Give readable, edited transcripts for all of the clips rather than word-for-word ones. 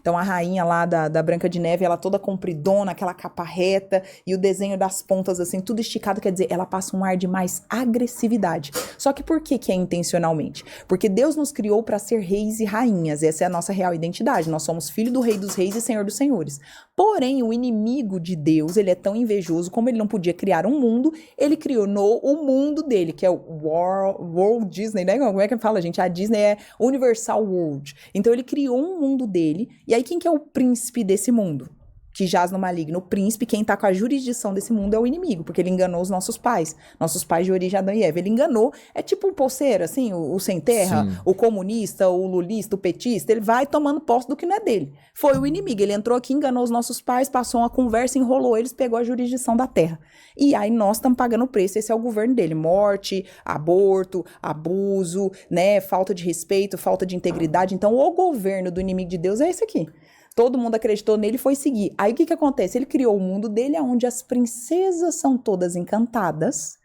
Então a rainha lá da Branca de Neve, ela toda compridona, aquela capa reta, e o desenho das pontas assim, tudo esticado, quer dizer, ela passa um ar de mais agressividade. Só que por que é intencionalmente? Porque Deus nos criou para ser reis e rainhas, essa é a nossa real identidade, nós somos filho do rei dos reis e senhor dos senhores. Porém, o inimigo de Deus, ele é tão invejoso, como ele não podia criar um mundo, ele criou o mundo dele, que é o Walt Disney, né? Como é que fala, gente? A Disney é Universal World. Então, ele criou um mundo dele, e aí quem que é o príncipe desse mundo? Que jaz no maligno. O príncipe, quem tá com a jurisdição desse mundo é o inimigo, porque ele enganou os nossos pais de origem Adão e Eva. Ele enganou, é tipo um poceiro, assim, o sem terra, sim, o comunista, o lulista, o petista, ele vai tomando posse do que não é dele. Foi o inimigo, ele entrou aqui, enganou os nossos pais, passou uma conversa, enrolou eles, pegou a jurisdição da terra. E aí nós estamos pagando o preço, esse é o governo dele. Morte, aborto, abuso, né, falta de respeito, falta de integridade. Então o governo do inimigo de Deus é esse aqui. Todo mundo acreditou nele e foi seguir. Aí o que acontece? Ele criou o mundo dele onde as princesas são todas encantadas,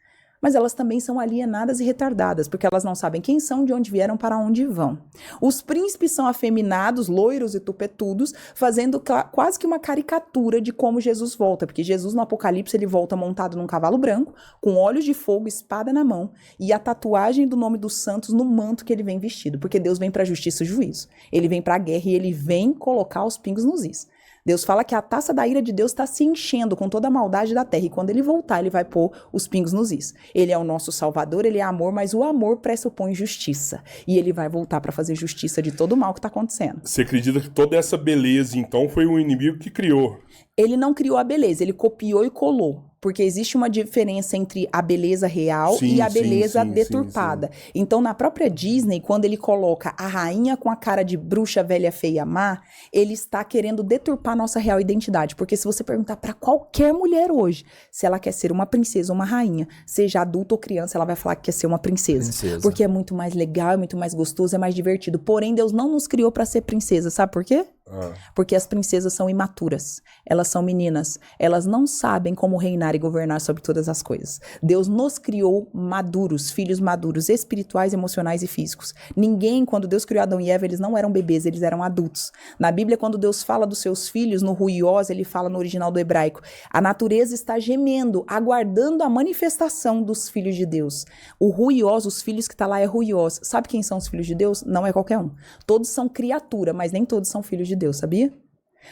mas elas também são alienadas e retardadas, porque elas não sabem quem são, de onde vieram, para onde vão. Os príncipes são afeminados, loiros e tupetudos, fazendo quase que uma caricatura de como Jesus volta, porque Jesus no Apocalipse ele volta montado num cavalo branco, com olhos de fogo, espada na mão, e a tatuagem do nome dos santos no manto que ele vem vestido, porque Deus vem para a justiça e juízo. Ele vem para a guerra e ele vem colocar os pingos nos is. Deus fala que a taça da ira de Deus está se enchendo com toda a maldade da terra. E quando ele voltar, ele vai pôr os pingos nos is. Ele é o nosso salvador, ele é amor, mas o amor pressupõe justiça. E ele vai voltar para fazer justiça de todo o mal que está acontecendo. Você acredita que toda essa beleza, então, foi o inimigo que criou? Ele não criou a beleza, ele copiou e colou. Porque existe uma diferença entre a beleza real e a beleza deturpada. Sim. Então, na própria Disney, quando ele coloca a rainha com a cara de bruxa velha, feia, má, ele está querendo deturpar a nossa real identidade. Porque se você perguntar para qualquer mulher hoje, se ela quer ser uma princesa ou uma rainha, seja adulta ou criança, ela vai falar que quer ser uma princesa. Porque é muito mais legal, é muito mais gostoso, é mais divertido. Porém, Deus não nos criou para ser princesa. Sabe por quê? Porque as princesas são imaturas, elas são meninas, elas não sabem como reinar e governar sobre todas as coisas. Deus nos criou maduros, filhos maduros, espirituais, emocionais e físicos. Ninguém, quando Deus criou Adão e Eva, eles não eram bebês, eles eram adultos. Na Bíblia, quando Deus fala dos seus filhos, no ruiós, ele fala no original do hebraico, a natureza está gemendo, aguardando a manifestação dos filhos de Deus. O ruiós, os filhos que está lá é ruiós. Sabe quem são os filhos de Deus? Não é qualquer um. Todos são criatura, mas nem todos são filhos de Deus, sabia?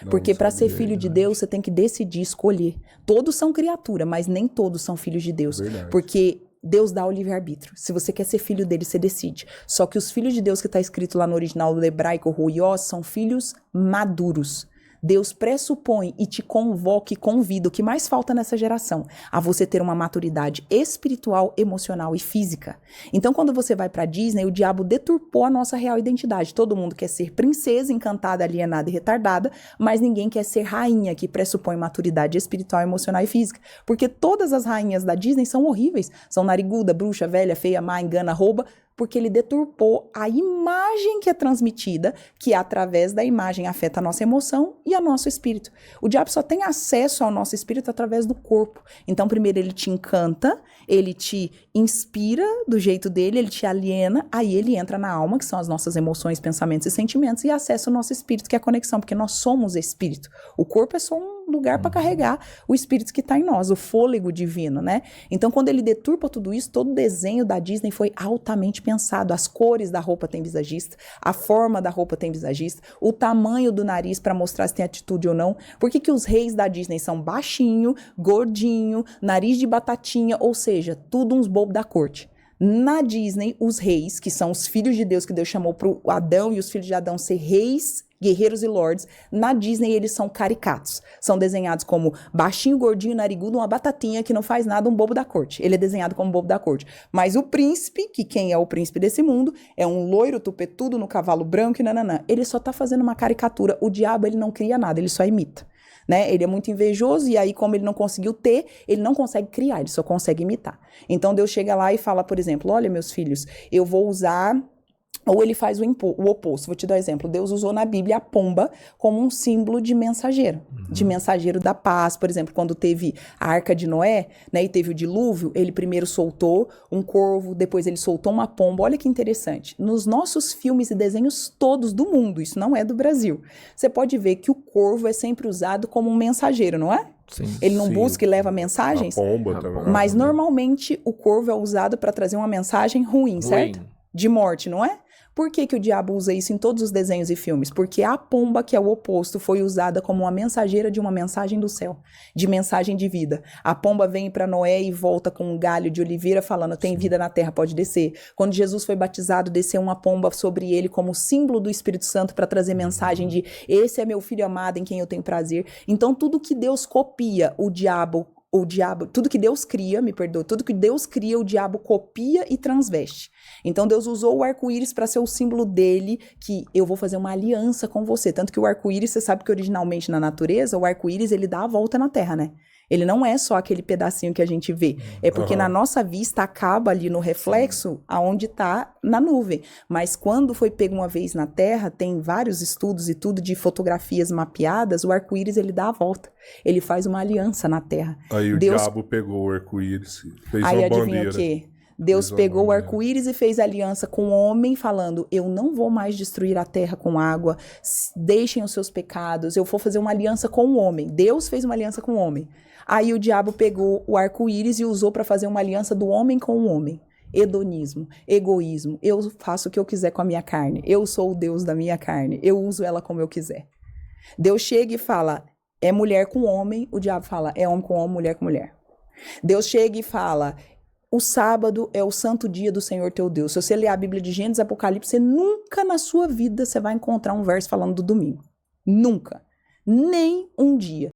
Porque para ser filho de Deus, você tem que decidir, escolher. Todos são criatura, mas nem todos são filhos de Deus. Porque Deus dá o livre-arbítrio. Se você quer ser filho dele, você decide. Só que os filhos de Deus que está escrito lá no original do hebraico, ruiós, são filhos maduros. Deus pressupõe e te convoca e convida, o que mais falta nessa geração, a você ter uma maturidade espiritual, emocional e física. Então, quando você vai pra Disney, o diabo deturpou a nossa real identidade. Todo mundo quer ser princesa, encantada, alienada e retardada, mas ninguém quer ser rainha, que pressupõe maturidade espiritual, emocional e física. Porque todas as rainhas da Disney são horríveis. São nariguda, bruxa, velha, feia, má, engana, rouba, porque ele deturpou a imagem que é transmitida, que através da imagem afeta a nossa emoção e o nosso espírito. O diabo só tem acesso ao nosso espírito através do corpo. Então, primeiro ele te encanta, ele te inspira do jeito dele, ele te aliena, aí ele entra na alma, que são as nossas emoções, pensamentos e sentimentos, e acessa o nosso espírito, que é a conexão, porque nós somos espírito. O corpo é só um lugar para carregar o espírito que está em nós, o fôlego divino, né? Então, quando ele deturpa tudo isso, todo o desenho da Disney foi altamente pensado. As cores da roupa tem visagista, a forma da roupa tem visagista, o tamanho do nariz para mostrar se tem atitude ou não. Por que os reis da Disney são baixinho, gordinho, nariz de batatinha, ou seja, tudo uns bobos da corte? Na Disney, os reis, que são os filhos de Deus, que Deus chamou para Adão e os filhos de Adão ser reis, guerreiros e lords, na Disney eles são caricatos. São desenhados como baixinho, gordinho, narigudo, uma batatinha que não faz nada, um bobo da corte. Ele é desenhado como bobo da corte. Mas o príncipe, que quem é o príncipe desse mundo, é um loiro tupetudo no cavalo branco e nananã. Ele só tá fazendo uma caricatura. O diabo, ele não cria nada, ele só imita. Né? Ele é muito invejoso e aí, como ele não conseguiu ter, ele não consegue criar, ele só consegue imitar. Então Deus chega lá e fala, por exemplo, olha, meus filhos, eu vou usar Ou ele faz o oposto. Vou te dar um exemplo. Deus usou na Bíblia a pomba como um símbolo de mensageiro. De mensageiro da paz. Por exemplo, quando teve a Arca de Noé, né, e teve o dilúvio, ele primeiro soltou um corvo, depois ele soltou uma pomba. Olha que interessante. Nos nossos filmes e desenhos todos do mundo, isso não é do Brasil, você pode ver que o corvo é sempre usado como um mensageiro, não é? Sim. Ele não busca e leva mensagens? A pomba também. Mas normalmente o corvo é usado para trazer uma mensagem ruim, certo? De morte, não é? Por que o diabo usa isso em todos os desenhos e filmes? Porque a pomba, que é o oposto, foi usada como uma mensageira de uma mensagem do céu, de mensagem de vida. A pomba vem para Noé e volta com um galho de oliveira falando, tem vida na terra, pode descer. Quando Jesus foi batizado, desceu uma pomba sobre ele como símbolo do Espírito Santo para trazer mensagem de, esse é meu filho amado em quem eu tenho prazer. Então tudo que Deus copia, o diabo, tudo que Deus cria, tudo que Deus cria, o diabo copia e transveste. Então Deus usou o arco-íris para ser o símbolo dele, que eu vou fazer uma aliança com você. Tanto que o arco-íris, você sabe que originalmente na natureza, o arco-íris ele dá a volta na terra, né? Ele não é só aquele pedacinho que a gente vê. É porque na nossa vista acaba ali no reflexo aonde está na nuvem. Mas quando foi pego uma vez na Terra, tem vários estudos e tudo de fotografias mapeadas, o arco-íris ele dá a volta. Ele faz uma aliança na Terra. Aí o diabo pegou o arco-íris e fez aí uma adivinha bandeira. O quê? Deus pegou o arco-íris e fez aliança com o homem, falando, eu não vou mais destruir a terra com água, deixem os seus pecados, eu vou fazer uma aliança com o homem. Deus fez uma aliança com o homem. Aí o diabo pegou o arco-íris e usou para fazer uma aliança do homem com o homem. Hedonismo, egoísmo, eu faço o que eu quiser com a minha carne, eu sou o Deus da minha carne, eu uso ela como eu quiser. Deus chega e fala, é mulher com homem, o diabo fala, é homem com homem, mulher com mulher. Deus chega e fala, o sábado é o santo dia do Senhor teu Deus. Se você ler a Bíblia de Gênesis e Apocalipse, você nunca na sua vida você vai encontrar um verso falando do domingo. Nunca. Nem um dia.